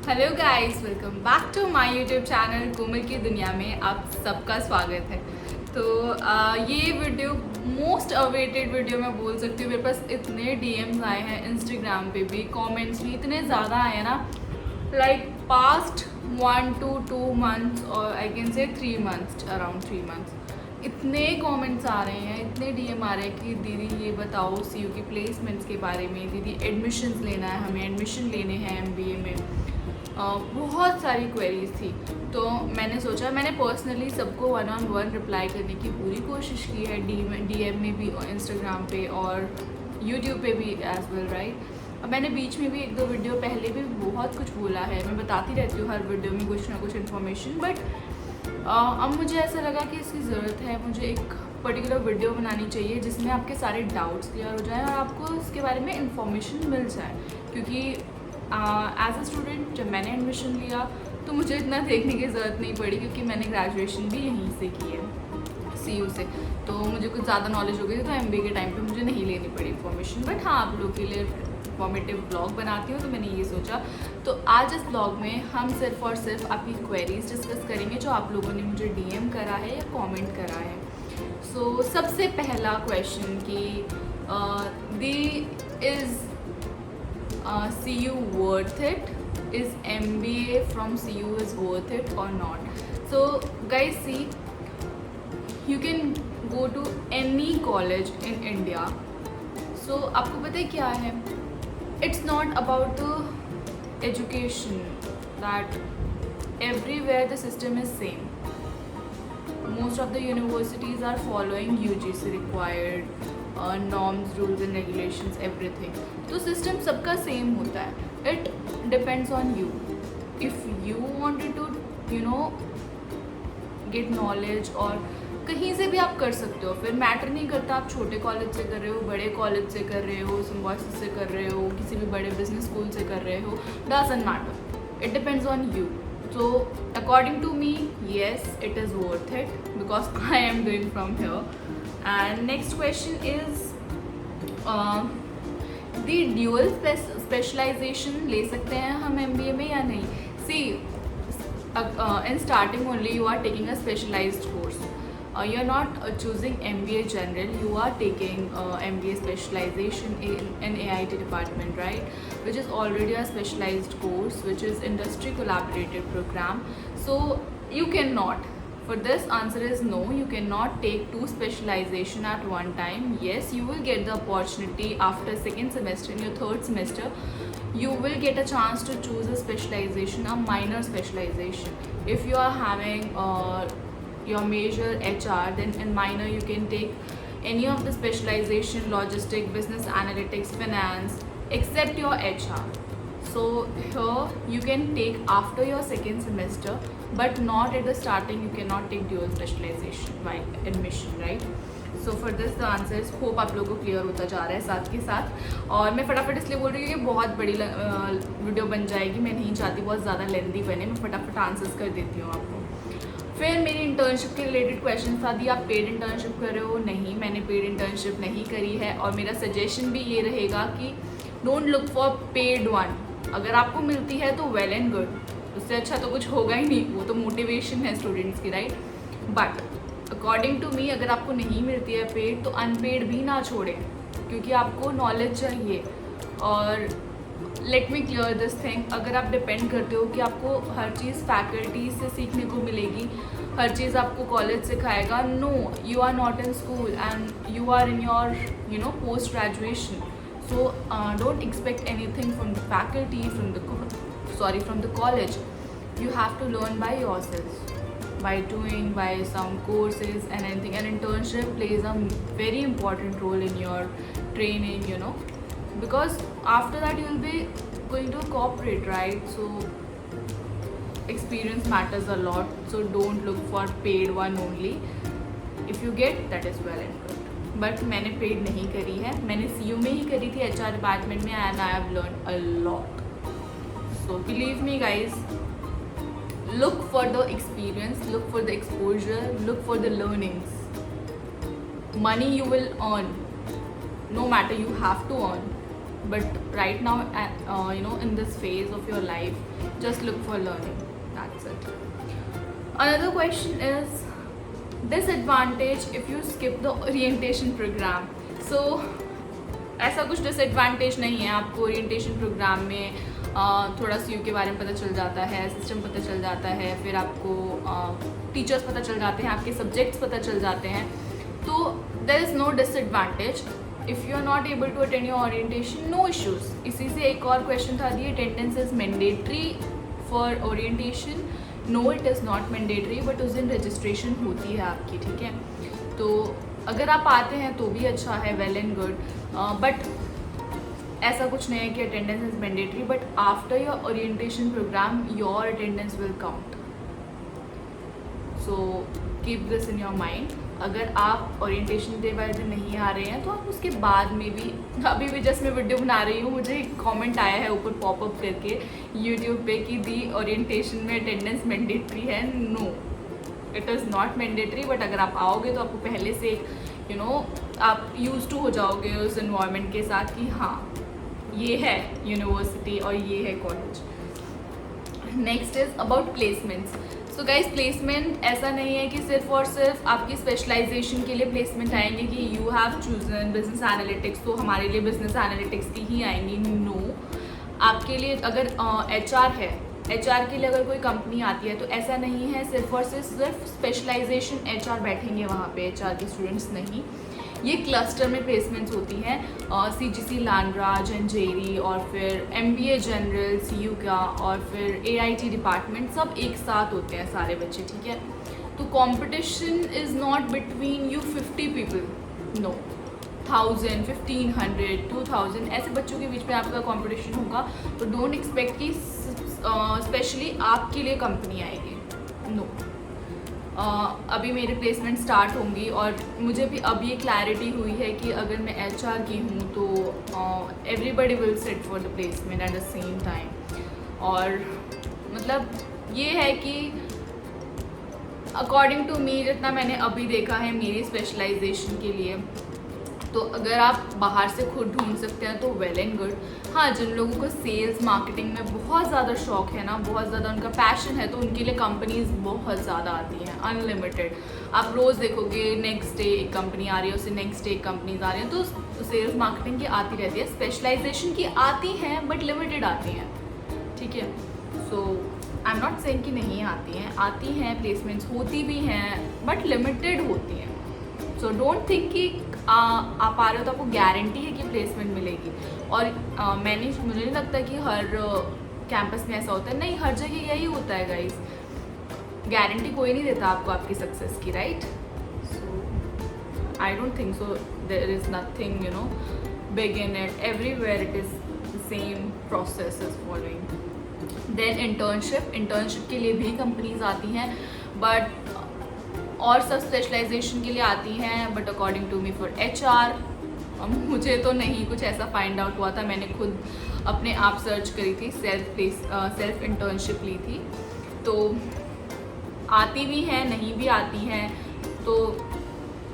Hello guys, welcome back to my YouTube channel Komal की दुनिया में आप सबका स्वागत है। तो ये वीडियो मोस्ट अवेटेड वीडियो मैं बोल सकती हूँ। मेरे पास इतने डीएम्स आए हैं, इंस्टाग्राम पे भी, कमेंट्स भी इतने ज़्यादा आए हैं ना, लाइक पास्ट 1 to 2 months और I can say 3 months, around 3 months इतने कमेंट्स आ रहे हैं, इतने डीएम आ रहे हैं कि दीदी ये बताओ सीयू की प्लेसमेंट्स के बारे में, दीदी एडमिशन्स लेना है, हमें एडमिशन लेने हैं एमबीए में। बहुत सारी क्वेरीज थी। तो मैंने सोचा, मैंने पर्सनली सबको 1-on-1 रिप्लाई करने की पूरी कोशिश की है, डीएम में भी, इंस्टाग्राम पे और यूट्यूब पे भी एज वेल, राइट। अब मैंने बीच में भी 1-2 वीडियो पहले भी बहुत कुछ बोला है, मैं बताती रहती हूँ हर वीडियो में कुछ ना कुछ इन्फॉर्मेशन। बट अब मुझे ऐसा लगा कि इसकी ज़रूरत है, मुझे एक पर्टिकुलर वीडियो बनानी चाहिए जिसमें आपके सारे डाउट्स क्लियर हो जाए और आपको इसके बारे में इंफॉर्मेशन मिल जाए। क्योंकि एज अ स्टूडेंट जब मैंने एडमिशन लिया तो मुझे इतना देखने की ज़रूरत नहीं पड़ी, क्योंकि मैंने ग्रेजुएशन भी यहीं से की है, सीयू से। तो मुझे कुछ ज़्यादा नॉलेज हो गई थी, तो एमबीए के टाइम पे मुझे नहीं लेनी पड़ी इन्फॉर्मेशन। बट हाँ, आप लोग के लिए इन्फॉर्मेटिव ब्लॉग बनाती हूँ तो मैंने ये सोचा। तो आज इस ब्लॉग में हम सिर्फ और सिर्फ आपकी क्वेरीज डिस्कस करेंगे जो आप लोगों ने मुझे डीएम करा है या कमेंट करा है। सो सबसे पहला क्वेश्चन कि दी is CU worth it? Is MBA from CU is worth it or not? So guys, see, you can go to any college in India. So आपको पता है क्या है? It's not about the education, that everywhere the system is same. Most of the universities are following UGC required norms, rules and regulations, everything. तो system सबका same होता है. It depends on you. If you wanted to, you know, get knowledge, और कहीं से भी आप कर सकते हो, फिर मैटर नहीं करता आप छोटे कॉलेज से कर रहे हो, बड़े कॉलेज से कर रहे हो, सिम्बॉयसिस से कर रहे हो, किसी भी बड़े बिजनेस स्कूल से कर रहे हो, doesn't matter. It depends on you. So according to me, yes, it is worth it because I am doing from here. And next question is the dual specialization ले सकते हैं हम MBA में या नहीं? See, in starting only you are taking a specialized course. You are not choosing MBA general, you are taking MBA specialization in AIT department, right, which is already a specialized course, which is industry collaborative program. So you cannot, for this answer is no, you cannot take 2 specialization at one time. Yes, you will get the opportunity after 2nd semester. In your 3rd semester you will get a chance to choose a specialization, a minor specialization. If you are having your major HR, then in minor you can take any of the specialization, logistic, business analytics, finance, except your HR. So here you can take after your 2nd semester, but not at the starting. You cannot take dual specialization by admission, right? So for this the answer is, hope आप लोगों को clear होता जा रहा है साथ के साथ. और मैं फटाफट इसलिए बोल रही हूँ कि बहुत बड़ी वीडियो बन जाएगी, मैं नहीं चाहती बहुत ज़्यादा लेंथी बने, मैं फटाफट आंसर्स कर देती हूँ आपको. फिर मेरी इंटर्नशिप के रिलेटेड क्वेश्चन था, दी आप पेड इंटर्नशिप कर रहे हो? नहीं, मैंने पेड इंटर्नशिप नहीं करी है, और मेरा सजेशन भी ये रहेगा कि don't look for paid one. अगर आपको मिलती है तो वेल एंड गुड, उससे अच्छा तो कुछ होगा ही नहीं, वो तो मोटिवेशन है स्टूडेंट्स की, right. But according to me, अगर आपको नहीं मिलती है पेड तो अनपेड भी ना छोड़ें, क्योंकि आपको नॉलेज चाहिए. और let me clear this thing, अगर आप डिपेंड करते हो कि आपको हर चीज़ फैकल्टी से सीखने को मिलेगी, हर चीज़ आपको कॉलेज सिखाएगा, no, you are not in school and you are in your post graduation. So don't expect anything from the faculty, from the college. You have to learn by yourself, by doing, by some courses and anything. An internship plays a very important role in your training, because after that you will be going to corporate, right? So experience matters a lot. So don't look for paid one only. If you get, that is well and good. But मैंने paid नहीं करी है, मैंने CU में ही करी थी, HR department में, and I have learned a lot. So believe me guys, look for the experience, look for the exposure, look for the learnings. Money you will earn, no matter, you have to earn. but right now, in this phase of your life, just look for learning. That's it. Another question is disadvantage if you skip the orientation program. So ऐसा कुछ disadvantage नहीं है, आपको orientation programme में थोड़ा सी के बारे में पता चल जाता है, सिस्टम पता चल जाता है, फिर आपको टीचर्स पता चल जाते हैं, आपके सब्जेक्ट्स पता चल जाते हैं, तो there is no disadvantage. If you are not able to attend your orientation, no issues. इसी से एक और क्वेश्चन था, the attendance is mandatory for orientation. No, it is not mandatory, but उस दिन रजिस्ट्रेशन होती है आपकी, ठीक है. तो अगर आप आते हैं तो भी अच्छा है, वेल एंड गुड, बट ऐसा कुछ नहीं है कि attendance is mandatory. But after your orientation programme your attendance will count. So keep this in your mind. अगर आप ओरिएंटेशन डे वाले दिन नहीं आ रहे हैं तो आप उसके बाद में भी, अभी भी जस्ट मैं वीडियो बना रही हूँ, मुझे एक कमेंट आया है ऊपर पॉपअप करके यूट्यूब पे कि दी ओरिएंटेशन में अटेंडेंस मैंडेटरी है. No, it is not mandatory. But अगर आप आओगे तो आपको पहले से आप यूज टू हो जाओगे उस इन्वायरमेंट के साथ कि हाँ ये है यूनिवर्सिटी और ये है college. Next is about placements. So guys, placement ऐसा नहीं है कि सिर्फ और सिर्फ आपकी स्पेशलाइजेशन के लिए प्लेसमेंट आएंगे कि you have chosen business analytics तो हमारे लिए बिजनेस एनालिटिक्स की ही आएंगी. नो, आपके लिए अगर HR है, HR के लिए अगर कोई कंपनी आती है तो ऐसा नहीं है सिर्फ और सिर्फ स्पेशलाइजेशन HR बैठेंगे वहाँ पे, HR के स्टूडेंट्स नहीं. ये क्लस्टर में प्लेसमेंट्स होती हैं. CGC लानराज एंड जेरी, और फिर MBA जनरल CU का, और फिर AIT डिपार्टमेंट, सब एक साथ होते हैं सारे बच्चे, ठीक है. तो competition is not between you 50 people, no, 1000, 1500, 2000 ऐसे बच्चों के बीच में आपका कंपटीशन होगा. तो डोंट एक्सपेक्ट कि स्पेशली आपके लिए कंपनी आएगी. नो, अभी मेरे प्लेसमेंट स्टार्ट होंगी और मुझे भी अब ये क्लैरिटी हुई है कि अगर मैं HR की हूँ तो everybody will sit for the placement at the same time. और मतलब ये है कि अकॉर्डिंग टू मी, जितना मैंने अभी देखा है मेरी स्पेशलाइजेशन के लिए, तो अगर आप बाहर से खुद ढूंढ सकते हैं तो वेल एंड गुड. हाँ, जिन लोगों को सेल्स मार्केटिंग में बहुत ज़्यादा शौक है ना, बहुत ज़्यादा उनका पैशन है, तो उनके लिए कंपनीज बहुत ज़्यादा आती हैं, अनलिमिटेड. आप रोज़ देखोगे नेक्स्ट डे एक कंपनी आ रही है, उससे नेक्स्ट डे एक कंपनीज आ रही हैं. तो सेल्स मार्केटिंग की आती रहती है, स्पेशलाइजेशन की आती हैं बट लिमिटेड आती हैं, ठीक है. सो आई एम नॉट सेइंग कि नहीं आती हैं, प्लेसमेंट्स होती भी हैं बट लिमिटेड होती हैं. सो डोंट थिंक कि आप आ रहे हो तो आपको गारंटी है कि प्लेसमेंट मिलेगी. और मुझे नहीं लगता कि हर कैंपस में ऐसा होता है. नहीं, हर जगह यही होता है गाइस. गारंटी कोई नहीं देता आपको आपकी सक्सेस की, right. So I don't think so. There is nothing big in it. Everywhere it is the same process is following. Then internship के लिए भी कंपनीज आती हैं, बट और सब स्पेशलाइजेशन के लिए आती हैं. But according to me for HR, मुझे तो नहीं कुछ ऐसा फाइंड आउट हुआ था. मैंने खुद अपने आप सर्च करी थी, सेल्फ इंटर्नशिप ली थी. तो आती भी हैं, नहीं भी आती हैं, तो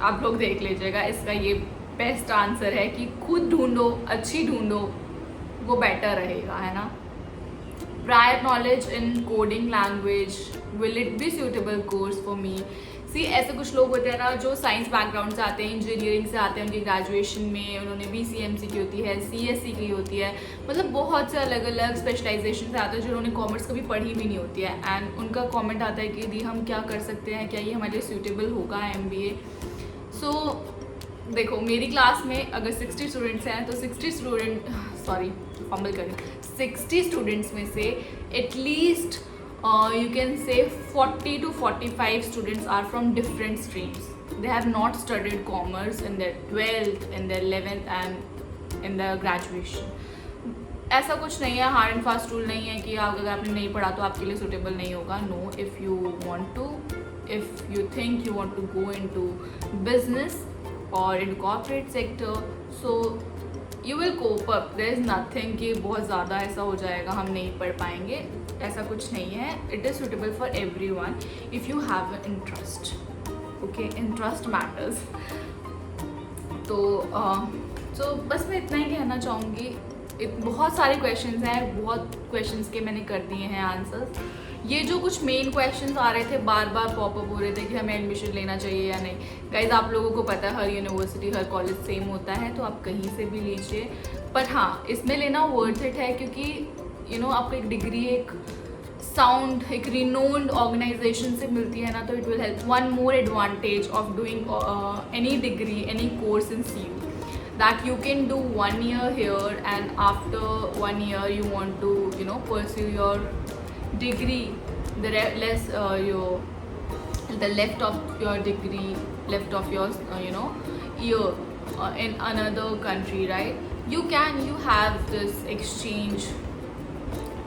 आप लोग देख लीजिएगा. इसका ये बेस्ट आंसर है कि खुद ढूंढो, अच्छी ढूंढो, वो बेटर रहेगा, है ना. Prior knowledge in coding language, will it be suitable course for me. ऐसे कुछ लोग होते हैं ना जो साइंस बैकग्राउंड से आते हैं, इंजीनियरिंग से आते हैं, उनकी ग्रेजुएशन में उन्होंने BCMC की होती है, CSC की होती है, मतलब बहुत से अलग अलग स्पेशलाइजेशन से आते हैं जिन्होंने कॉमर्स कभी पढ़ी भी नहीं होती है. एंड उनका कमेंट आता है कि दी हम क्या कर सकते हैं, क्या ये हमारे लिए सूटेबल होगा MBA. सो देखो, मेरी क्लास में अगर 60 स्टूडेंट्स हैं तो 60 स्टूडेंट्स में से at least you can say 40 to 45 students are from different streams. They have not studied commerce in their 12th, in their 11th and in their graduation. ऐसा कुछ नहीं है, हार्ड एंड फास्ट रूल नहीं है कि अगर आपने नहीं पढ़ा तो आपके लिए सूटेबल नहीं होगा. No, if you want to, if you think you want to go into business और in corporate sector, so you will cope up. There is nothing कि बहुत ज़्यादा ऐसा हो जाएगा हम नहीं पढ़ पाएंगे, ऐसा कुछ नहीं है. It is suitable for everyone if you have interest. Okay, interest matters. तो बस मैं इतना ही कहना चाहूँगी. बहुत सारे क्वेश्चंस हैं, बहुत क्वेश्चंस के मैंने कर दिए हैं आंसर्स। ये जो कुछ मेन क्वेश्चंस आ रहे थे, बार बार पॉपअप हो रहे थे कि हमें एडमिशन लेना चाहिए या नहीं। गाइज आप लोगों को पता है हर यूनिवर्सिटी हर कॉलेज सेम होता है, तो आप कहीं से भी लीजिए। पर हाँ, इसमें लेना वर्थ इट है, क्योंकि आपको एक डिग्री एक साउंड एक रिनोन्ड ऑर्गेनाइजेशन से मिलती है ना, तो it will help. One more advantage of doing any degree any course in CU, that you can do 1 year here, and after 1 year you want to pursue your degree, the left of your degree, left of your year in another country, right? You have this exchange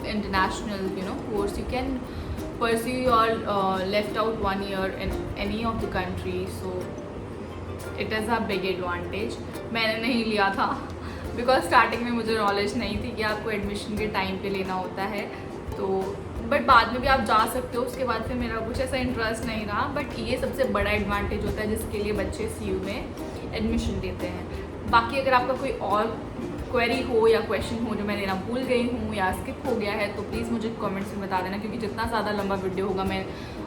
international course. You can pursue your left out 1 year in any of the country, so it is a big advantage. मैंने नहीं लिया था because starting में मुझे knowledge नहीं थी कि आपको एडमिशन के टाइम पे लेना होता है, तो बट बाद में भी आप जा सकते हो। उसके बाद फिर मेरा कुछ ऐसा इंटरेस्ट नहीं रहा, बट ये सबसे बड़ा एडवांटेज होता है जिसके लिए बच्चे CU में एडमिशन लेते हैं। बाकी अगर आपका कोई और क्वेरी हो या क्वेश्चन हो जो मैं देना भूल गई हूँ या स्किप हो गया है, तो प्लीज़ मुझे कमेंट्स में बता देना, क्योंकि जितना ज़्यादा लंबा वीडियो होगा मैं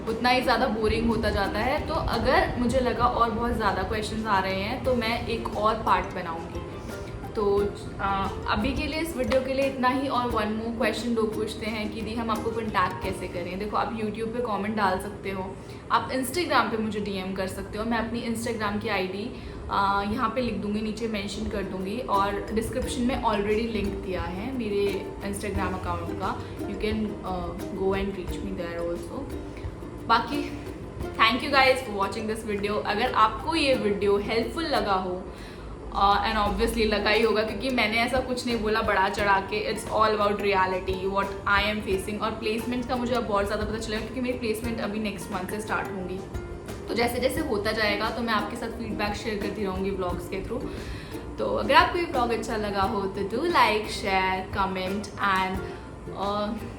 उतना ही ज़्यादा बोरिंग होता जाता है। तो अगर मुझे लगा और बहुत ज़्यादा क्वेश्चंस आ रहे हैं तो मैं एक और पार्ट बनाऊँगी। तो अभी के लिए इस वीडियो के लिए इतना ही। और वन मोर क्वेश्चन लोग पूछते हैं कि दी हम आपको कॉन्टैक्ट कैसे करें। देखो, आप यूट्यूब पे कमेंट डाल सकते हो, आप इंस्टाग्राम पे मुझे DM कर सकते हो। मैं अपनी इंस्टाग्राम की ID यहाँ पे लिख दूँगी, नीचे मेंशन कर दूँगी, और डिस्क्रिप्शन में ऑलरेडी लिंक दिया है मेरे इंस्टाग्राम अकाउंट का। You can go and reach me there also. बाकी thank you guys for watching this video. अगर आपको ये वीडियो हेल्पफुल लगा हो, एंड ऑब्वियसली लगा ही होगा, क्योंकि मैंने ऐसा कुछ नहीं बोला बढ़ा चढ़ा के। It's all about reality what I am facing. और प्लेसमेंट का मुझे अब बहुत ज़्यादा पता चलेगा, क्योंकि मेरी प्लेसमेंट अभी नेक्स्ट मंथ से स्टार्ट होंगी। तो जैसे जैसे होता जाएगा तो मैं आपके साथ फीडबैक शेयर करती रहूँगी व्लॉग्स के थ्रू। तो अगर आपको ये व्लॉग अच्छा लगा हो तो do like, share, comment and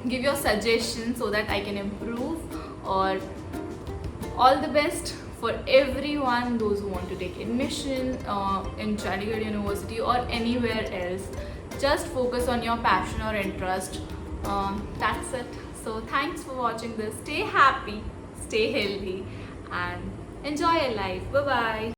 give your suggestion so that I can improve. और all the best for everyone, those who want to take admission in Chandigarh University or anywhere else. Just focus on your passion or interest. That's it. So thanks for watching this. Stay happy, stay healthy and enjoy your life. Bye bye.